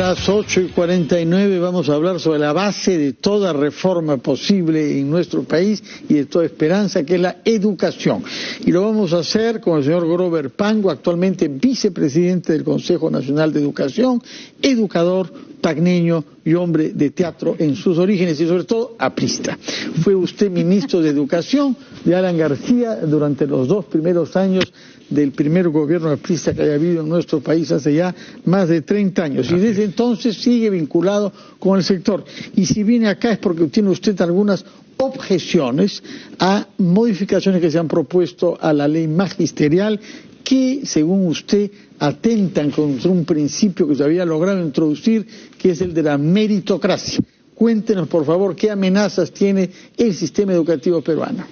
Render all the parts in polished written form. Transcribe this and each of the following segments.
las 8:49 vamos a hablar sobre la base de toda reforma posible en nuestro país y de toda esperanza, que es la educación. Y lo vamos a hacer con el señor Grover Pango, actualmente vicepresidente del Consejo Nacional de Educación, educador tacneño y hombre de teatro en sus orígenes y sobre todo aprista. Fue usted ministro de Educación de Alan García durante los 2 primeros años del primer gobierno aprista que haya habido en nuestro país hace ya más de 30 años. Y desde entonces sigue vinculado con el sector. Y si viene acá es porque tiene usted algunas objeciones a modificaciones que se han propuesto a la ley magisterial que, según usted, atentan contra un principio que se había logrado introducir, que es el de la meritocracia. Cuéntenos, por favor, qué amenazas tiene el sistema educativo peruano.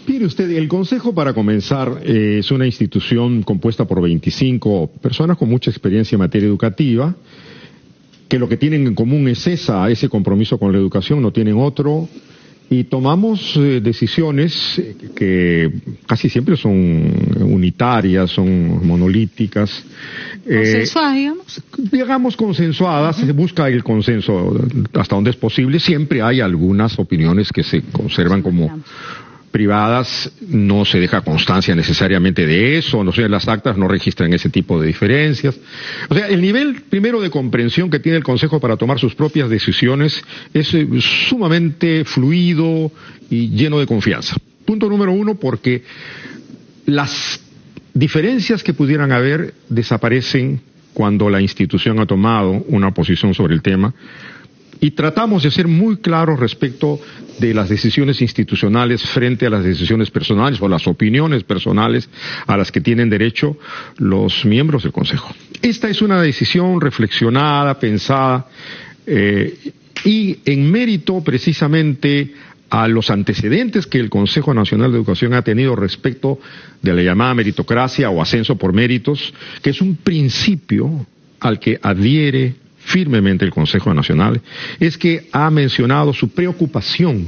Mire usted, el Consejo, para comenzar, es una institución compuesta por 25 personas con mucha experiencia en materia educativa, que lo que tienen en común es ese compromiso con la educación, no tienen otro, y tomamos decisiones que casi siempre son unitarias, son monolíticas. ¿Consensuadas, digamos? Digamos consensuadas, se busca el consenso hasta donde es posible. Siempre hay algunas opiniones que se conservan como privadas, no se deja constancia necesariamente de eso, no sé, las actas no registran ese tipo de diferencias. O sea, el nivel primero de comprensión que tiene el Consejo para tomar sus propias decisiones es sumamente fluido y lleno de confianza. Punto número 1, porque las diferencias que pudieran haber desaparecen cuando la institución ha tomado una posición sobre el tema. Y tratamos de ser muy claros respecto de las decisiones institucionales frente a las decisiones personales o las opiniones personales a las que tienen derecho los miembros del Consejo. Esta es una decisión reflexionada, pensada, y en mérito precisamente a los antecedentes que el Consejo Nacional de Educación ha tenido respecto de la llamada meritocracia o ascenso por méritos, que es un principio al que adhiere firmemente el Consejo Nacional, es que ha mencionado su preocupación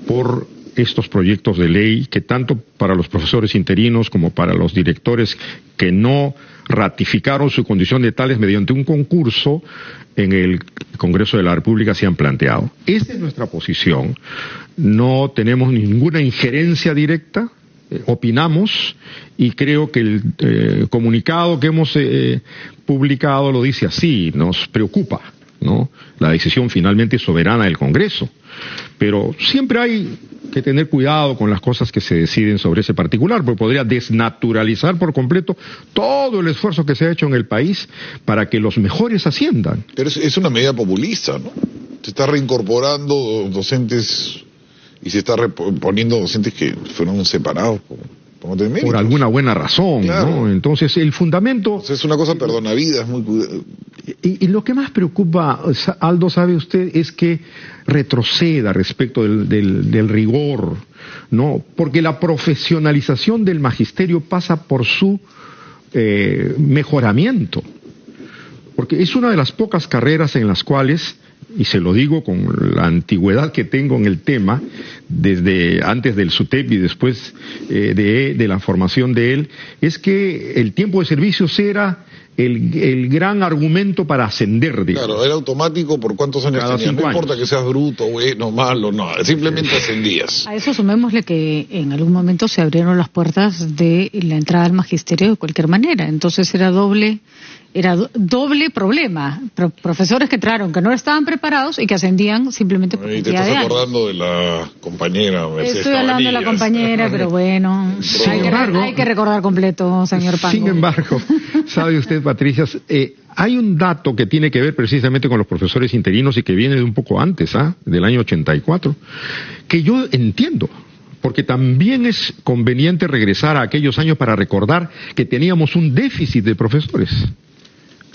por estos proyectos de ley que tanto para los profesores interinos como para los directores que no ratificaron su condición de tales mediante un concurso en el Congreso de la República se han planteado. Esta es nuestra posición. No tenemos ninguna injerencia directa. Opinamos y creo que el comunicado que hemos publicado lo dice así, nos preocupa, ¿no? La decisión finalmente es soberana del Congreso, pero siempre hay que tener cuidado con las cosas que se deciden sobre ese particular, porque podría desnaturalizar por completo todo el esfuerzo que se ha hecho en el país para que los mejores asciendan. Pero es una medida populista, ¿no? Se está reincorporando docentes y se está reponiendo docentes que fueron separados por alguna buena razón, claro, ¿no? Entonces, el fundamento... Es una cosa perdonavidas, muy... Y lo que más preocupa, Aldo, sabe usted, es que retroceda respecto del rigor, ¿no? Porque la profesionalización del magisterio pasa por su mejoramiento. Porque es una de las pocas carreras en las cuales, y se lo digo con la antigüedad que tengo en el tema, desde antes del SUTEP y después de la formación de él, es que el tiempo de servicios era el gran argumento para ascender. Digamos. Claro, era automático por cuántos años tenías. No importa que seas bruto, bueno, malo, no, simplemente ascendías. A eso sumémosle que en algún momento se abrieron las puertas de la entrada al magisterio de cualquier manera, entonces era doble problema. Profesores que entraron, que no estaban preparados y que ascendían simplemente por cantidad de años. Te estás acordando de la compañera Mercedes Estoy hablando de la compañera, pero bueno, hay que recordar completo, señor Pango. Sin embargo, sabe usted, Patricia, hay un dato que tiene que ver precisamente con los profesores interinos y que viene de un poco antes, del año 84, que yo entiendo. Porque también es conveniente regresar a aquellos años para recordar que teníamos un déficit de profesores.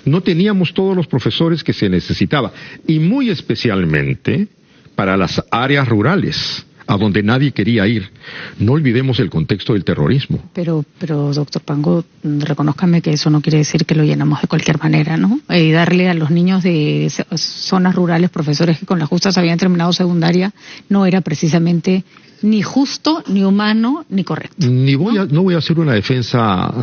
No teníamos todos los profesores que se necesitaba, y muy especialmente para las áreas rurales, a donde nadie quería ir. No olvidemos el contexto del terrorismo. Pero doctor Pango, reconózcame que eso no quiere decir que lo llenamos de cualquier manera, ¿no? Y darle a los niños de zonas rurales profesores que con las justas habían terminado secundaria no era precisamente ni justo, ni humano, ni correcto. No voy a hacer una defensa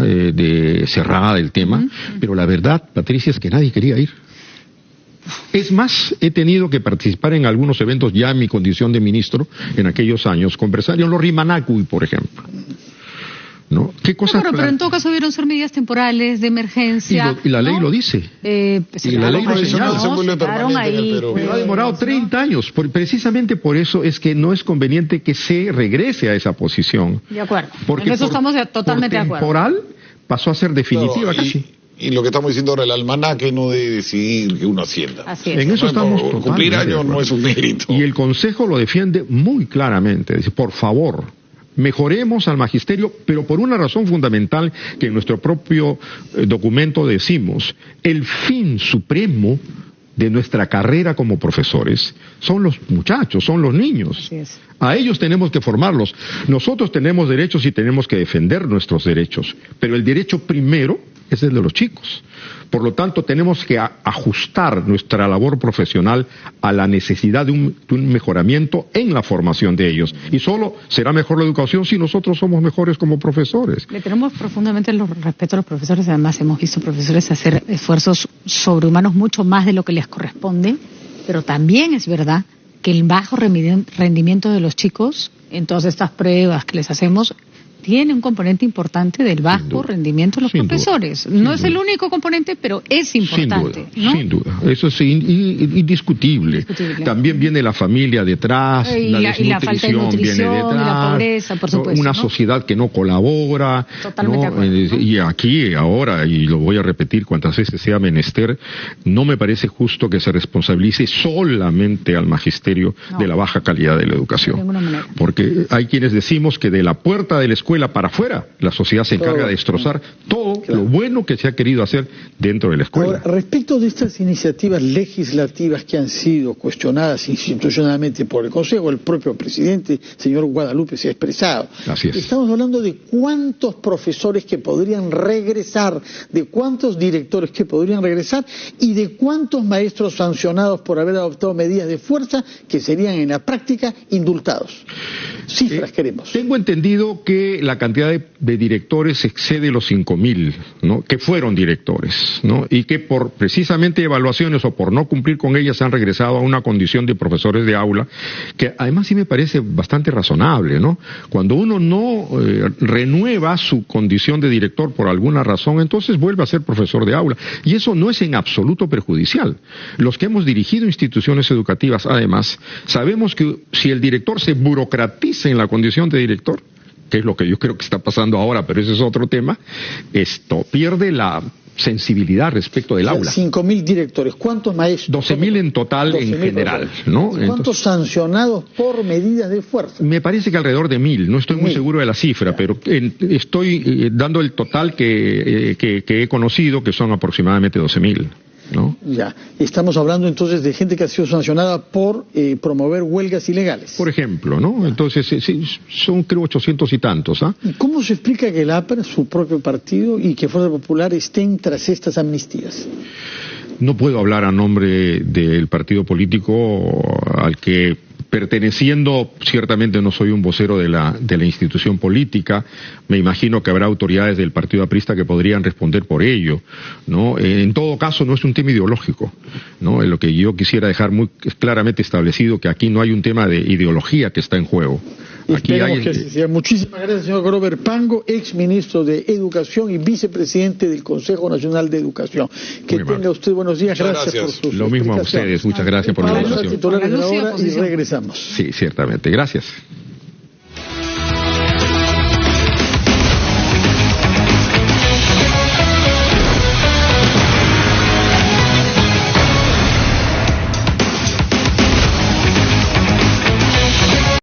cerrada del tema, pero la verdad, Patricia, es que nadie quería ir. Es más, he tenido que participar en algunos eventos ya en mi condición de ministro en aquellos años, conversar en los Rimanacui, por ejemplo. ¿No? ¿Qué cosas? Pero en todo caso debieron ser medidas temporales, de emergencia. Y la ley lo dice. Y la ley lo señala. Pero ha demorado 30 años. Precisamente por eso es que no es conveniente que se regrese a esa posición. De acuerdo. Porque en eso estamos totalmente de acuerdo. Temporal pasó a ser definitiva casi. Y lo que estamos diciendo ahora, el almanaque no debe decidir que uno hacienda. Así es. En eso estamos cumplir años no es un mérito. Y el Consejo lo defiende muy claramente. Dice, por favor, mejoremos al magisterio, pero por una razón fundamental que en nuestro propio documento decimos, el fin supremo de nuestra carrera como profesores son los muchachos, son los niños. Así es. A ellos tenemos que formarlos. Nosotros tenemos derechos y tenemos que defender nuestros derechos, pero el derecho primero es el de los chicos. Por lo tanto, tenemos que ajustar nuestra labor profesional a la necesidad de un mejoramiento en la formación de ellos. Y solo será mejor la educación si nosotros somos mejores como profesores. Le tenemos profundamente respeto a los profesores. Además, hemos visto profesores hacer esfuerzos sobrehumanos mucho más de lo que les corresponde. Pero también es verdad que el bajo rendimiento de los chicos en todas estas pruebas que les hacemos tiene un componente importante del bajo rendimiento de los profesores. No es el único componente, pero es importante. Sin duda. Eso es indiscutible. También viene la familia detrás, la falta de nutrición, viene detrás, la pobreza, por supuesto. Una sociedad que no colabora. Totalmente de acuerdo. Y aquí, ahora, y lo voy a repetir cuantas veces sea menester, no me parece justo que se responsabilice solamente al magisterio de la baja calidad de la educación. De ninguna manera. Porque hay quienes decimos que de la puerta de la escuela para afuera, la sociedad se encarga de destrozar todo lo bueno que se ha querido hacer dentro de la escuela. Ahora, respecto de estas iniciativas legislativas que han sido cuestionadas institucionalmente por el Consejo, el propio presidente, señor Guadalupe, se ha expresado. Así es. Estamos hablando de cuántos profesores que podrían regresar, de cuántos directores que podrían regresar y de cuántos maestros sancionados por haber adoptado medidas de fuerza que serían en la práctica indultados. Cifras queremos. Tengo entendido que la cantidad de directores excede los 5.000, ¿no? Que fueron directores, ¿no? Y que por precisamente evaluaciones o por no cumplir con ellas han regresado a una condición de profesores de aula, que además sí me parece bastante razonable, ¿no? Cuando uno no renueva su condición de director por alguna razón, entonces vuelve a ser profesor de aula. Y eso no es en absoluto perjudicial. Los que hemos dirigido instituciones educativas, además, sabemos que si el director se burocratiza en la condición de director, que es lo que yo creo que está pasando ahora, pero ese es otro tema, esto pierde la sensibilidad respecto del aula. 5.000 directores, ¿cuántos maestros? 12.000 en total en general, ¿no? ¿Cuántos sancionados por medidas de fuerza? Me parece que alrededor de 1.000, no estoy muy seguro de la cifra, pero estoy dando el total que he conocido, que son aproximadamente 12.000. ¿No? Ya, estamos hablando entonces de gente que ha sido sancionada por promover huelgas ilegales. Por ejemplo, ¿no? Ya. Entonces, sí, son creo 800 y tantos, ¿ah? ¿Y cómo se explica que el APRA, su propio partido, y que Fuerza Popular estén tras estas amnistías? No puedo hablar a nombre del partido político al que perteneciendo, ciertamente no soy un vocero de la institución política, me imagino que habrá autoridades del partido aprista que podrían responder por ello, ¿no? En todo caso no es un tema ideológico, ¿no? En lo que yo quisiera dejar muy claramente establecido que aquí no hay un tema de ideología que está en juego. Aquí hay... que así sea. Muchísimas gracias, señor Grover Pango, ex ministro de Educación y vicepresidente del Consejo Nacional de Educación. Que tenga usted buenos días. Gracias por sus Lo mismo a ustedes. Muchas gracias por la invitación. Titulares de la hora y regresamos. Sí, ciertamente. Gracias.